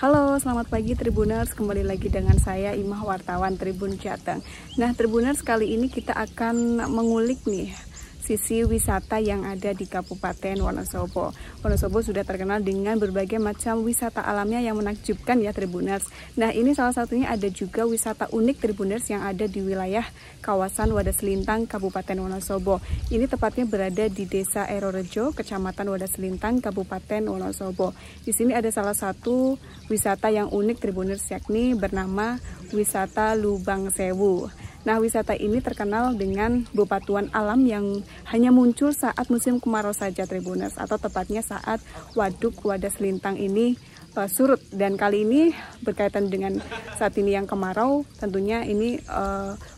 Halo, selamat pagi Tribuners. Kembali lagi dengan saya Imah, wartawan Tribun Jateng. Nah, Tribuners, kali ini kita akan mengulik nih sisi wisata yang ada di Kabupaten Wonosobo. Wonosobo sudah terkenal dengan berbagai macam wisata alamnya yang menakjubkan ya Tribuners. Nah, ini salah satunya ada juga wisata unik Tribuners yang ada di wilayah kawasan Wadaslintang, Kabupaten Wonosobo. Ini tepatnya berada di Desa Erorejo, Kecamatan Wadaslintang, Kabupaten Wonosobo. Di sini ada salah satu wisata yang unik Tribuners, yakni bernama wisata Lubang Sewu. Nah, wisata ini terkenal dengan bebatuan alam yang hanya muncul saat musim kemarau saja Tribuners, atau tepatnya saat Waduk Wadaslintang ini surut. Dan kali ini berkaitan dengan saat ini yang kemarau, tentunya ini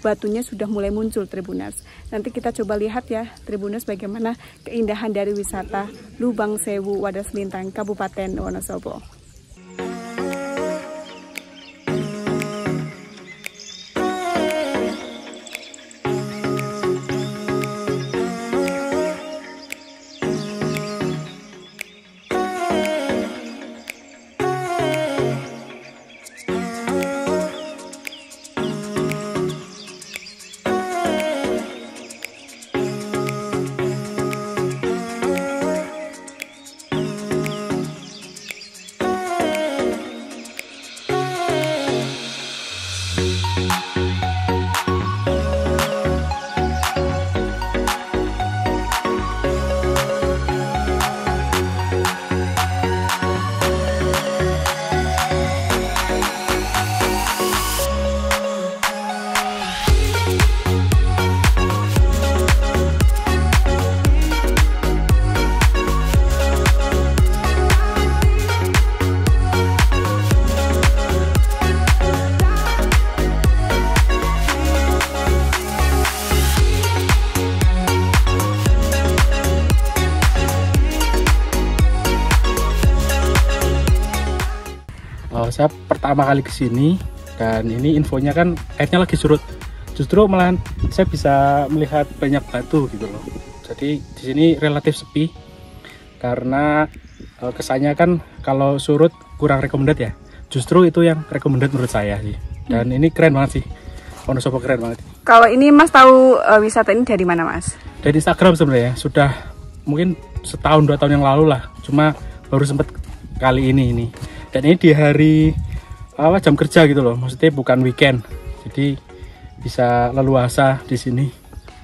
batunya sudah mulai muncul Tribuners. Nanti kita coba lihat ya Tribuners bagaimana keindahan dari wisata Lubang Sewu Wadaslintang, Kabupaten Wonosobo. Saya pertama kali kesini dan ini infonya kan airnya lagi surut. Justru malahan saya bisa melihat banyak batu gitu loh. Jadi di sini relatif sepi karena kesannya kan kalau surut kurang rekomendad ya. Justru itu yang rekomendad menurut saya sih. Dan ini keren banget sih. Wonosobo keren banget. Kalau ini Mas tahu wisata ini dari mana Mas? Dari Instagram sebenarnya. Sudah mungkin setahun 2 tahun yang lalu lah. Cuma baru sempat kali ini. Dan ini di hari jam kerja gitu loh, maksudnya bukan weekend, jadi bisa leluasa di sini,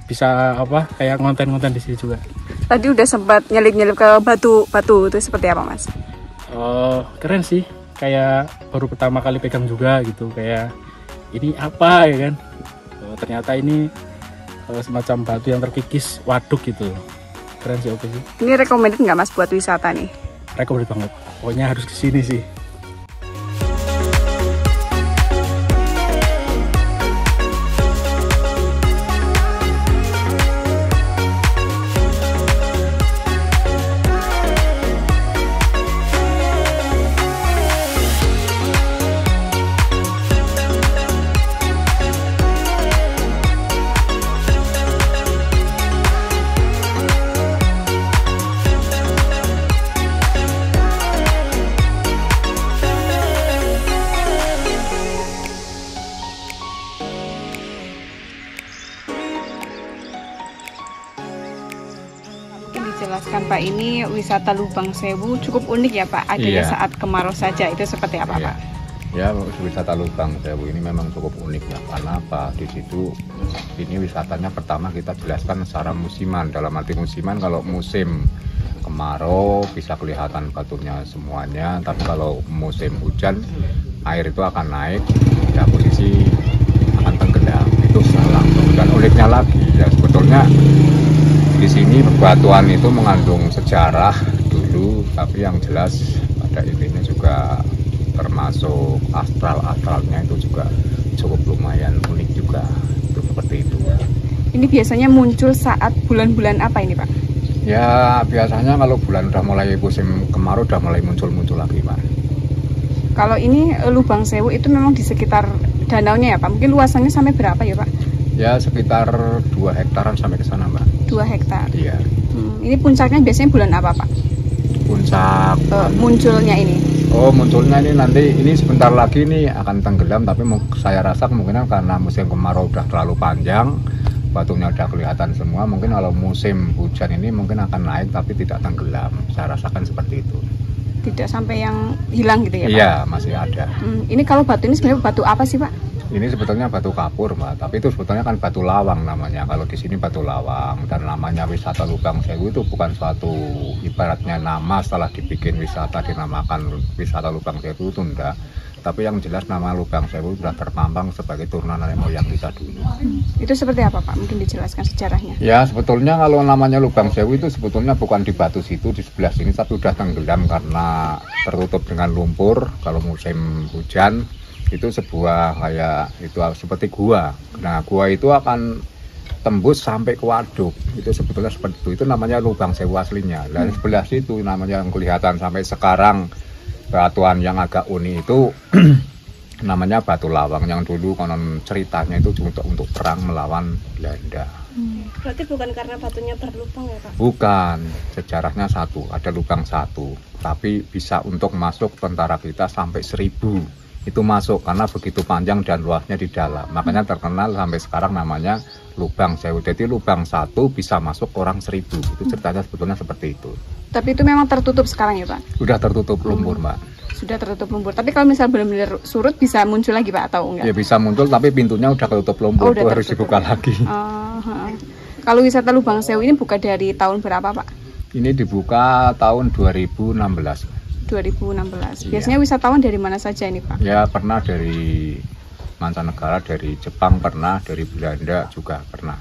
bisa kayak ngonten-ngonten di sini juga. Tadi udah sempat nyelip-nyelip ke batu itu seperti apa Mas? Keren sih, kayak baru pertama kali pegang juga gitu, kayak ini apa ya kan? Ternyata ini semacam batu yang terkikis waduk gitu, keren sih, oke sih. Ini recommended nggak Mas buat wisata nih? Recommended banget, pokoknya harus kesini sih. Dijelaskan Pak, ini wisata Lubang Sewu cukup unik ya Pak, adanya saat kemarau saja, itu seperti apa Pak? Ya, wisata Lubang Sewu ini memang cukup unik ya, karena apa? Di situ ini wisatanya pertama kita jelaskan secara musiman. Dalam arti musiman, kalau musim kemarau bisa kelihatan batunya semuanya, tapi kalau musim hujan air itu akan naik, ya posisi akan tenggelam, itu langsung. Dan uniknya lagi ya sebetulnya di sini bebatuan itu mengandung sejarah dulu, tapi yang jelas pada intinya juga termasuk astralnya itu juga cukup lumayan unik juga, itu seperti itu. Ini biasanya muncul saat bulan-bulan apa ini Pak? Ya biasanya kalau bulan udah mulai musim kemarau udah mulai muncul lagi Pak. Kalau ini Lubang Sewu itu memang di sekitar danaunya ya Pak? Mungkin luasannya sampai berapa ya Pak? Ya sekitar 2 hektaran sampai ke sana Mbak. 2 hektar? Iya. Ini puncaknya biasanya bulan apa Pak? puncak munculnya ini? Oh, munculnya ini nanti ini sebentar lagi ini akan tenggelam, tapi saya rasa kemungkinan karena musim kemarau udah terlalu panjang, batunya udah kelihatan semua, mungkin kalau musim hujan ini mungkin akan naik tapi tidak tenggelam. Saya rasakan seperti itu. Tidak sampai yang hilang gitu ya Pak? Iya, masih ada. Ini kalau batu ini sebenarnya batu apa sih Pak? Ini sebetulnya batu kapur, Mbak, tapi itu sebetulnya kan batu lawang namanya. Kalau di sini batu lawang, dan namanya wisata Lubang Sewu itu bukan suatu ibaratnya nama setelah dibikin wisata dinamakan wisata Lubang Sewu itu enggak. Tapi yang jelas nama Lubang Sewu sudah terpampang sebagai turunan nenek moyang kita dulu. Itu seperti apa Pak? Mungkin dijelaskan sejarahnya. Ya, sebetulnya kalau namanya Lubang Sewu itu sebetulnya bukan di batu situ di sebelah sini, tapi sudah tenggelam karena tertutup dengan lumpur kalau musim hujan. Itu sebuah kayak itu seperti gua. Nah, gua itu akan tembus sampai ke waduk. Itu sebetulnya seperti itu. Itu namanya Lubang Sewu aslinya. Dan sebelah situ namanya yang kelihatan sampai sekarang batuan yang agak unik itu namanya batu lawang, yang dulu konon ceritanya itu untuk perang melawan Belanda. Berarti bukan karena batunya berlubang ya Pak? Bukan, sejarahnya satu, ada lubang satu, tapi bisa untuk masuk tentara kita sampai 1000. Itu masuk karena begitu panjang dan luasnya di dalam, makanya terkenal sampai sekarang namanya Lubang Sewu. Jadi lubang satu bisa masuk orang 1000. Itu ceritanya sebetulnya seperti itu. Tapi itu memang tertutup sekarang ya Pak? Sudah tertutup lumpur, Mbak. Sudah tertutup lumpur. Tapi kalau misal benar-benar surut bisa muncul lagi Pak atau enggak? Ya bisa muncul, tapi pintunya udah ketutup lumpur. Itu harus dibuka lagi. Kalau wisata Lubang Sewu ini buka dari tahun berapa Pak? Ini dibuka tahun 2016. 2016. Biasanya wisatawan dari mana saja ini Pak? Ya pernah dari mancanegara, dari Jepang pernah, dari Belanda juga pernah.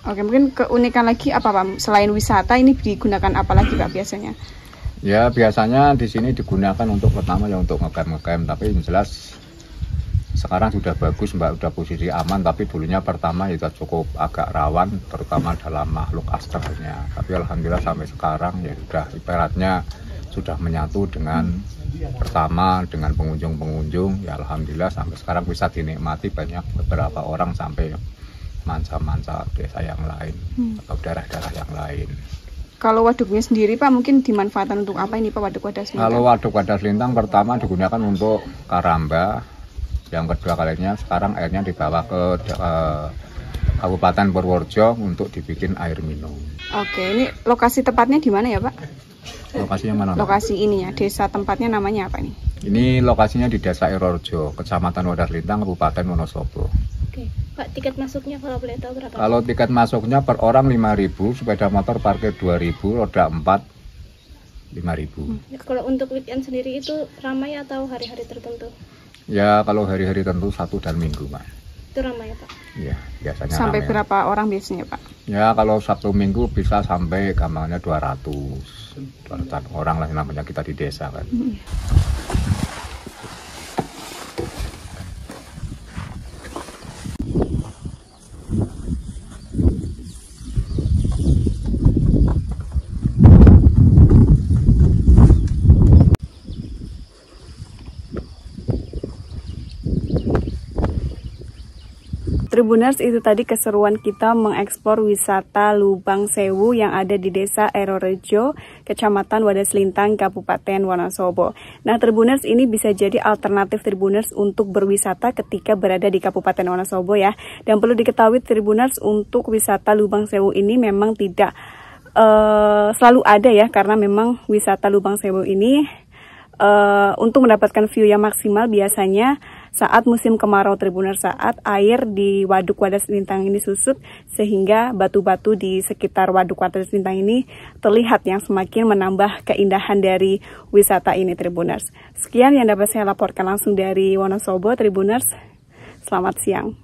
Oke, mungkin keunikan lagi apa Pak? Selain wisata ini digunakan apa lagi Pak biasanya? Ya biasanya di sini digunakan untuk pertama ya untuk ngecamp, tapi yang jelas sekarang sudah bagus Mbak, sudah posisi aman, tapi dulunya pertama itu cukup agak rawan, terutama dalam makhluk astralnya. Tapi alhamdulillah sampai sekarang ya sudah ibaratnya sudah menyatu dengan pertama dengan pengunjung-pengunjung. Ya alhamdulillah sampai sekarang bisa dinikmati banyak beberapa orang sampai manca-manca desa yang lain atau daerah-daerah yang lain. Kalau waduknya sendiri Pak mungkin dimanfaatkan untuk apa ini Pak, waduk Wadas Lintang? Kalau waduk Wadas Lintang pertama digunakan untuk karamba. Yang kedua kalinya sekarang airnya dibawa ke Kabupaten Purworejo untuk dibikin air minum. Oke, ini lokasi tepatnya di mana ya Pak? Lokasinya mana? Lokasi ini ya, desa tempatnya namanya apa nih? Ini lokasinya di Desa Erorjo, Kecamatan Wadas Lintang, Kabupaten Wonosobo. Oke, Pak, tiket masuknya kalau boleh tahu berapa? Kalau tiket masuknya per orang 5.000, sepeda motor parkir 2.000, roda 4 5.000. Kalau untuk weekend sendiri itu ramai atau hari-hari tertentu? Ya kalau hari-hari tertentu Sabtu dan Minggu Pak. Itu ramai ya Pak? Iya, biasanya sampai ramai. Berapa orang biasanya Pak? Ya kalau Sabtu Minggu bisa sampai gampangnya 200 orang lah, namanya kita di desa kan. Tribuners, itu tadi keseruan kita mengeksplor wisata Lubang Sewu yang ada di Desa Erorjo, Kecamatan Wadas Lintang, Kabupaten Wonosobo. Nah, Tribuners, ini bisa jadi alternatif Tribuners untuk berwisata ketika berada di Kabupaten Wonosobo ya. Dan perlu diketahui Tribuners, untuk wisata Lubang Sewu ini memang tidak selalu ada ya, karena memang wisata Lubang Sewu ini untuk mendapatkan view yang maksimal biasanya saat musim kemarau Tribuners, saat air di Waduk Wadas Lintang ini susut sehingga batu-batu di sekitar Waduk Wadas Lintang ini terlihat yang semakin menambah keindahan dari wisata ini Tribuners. Sekian yang dapat saya laporkan langsung dari Wonosobo Tribuners. Selamat siang.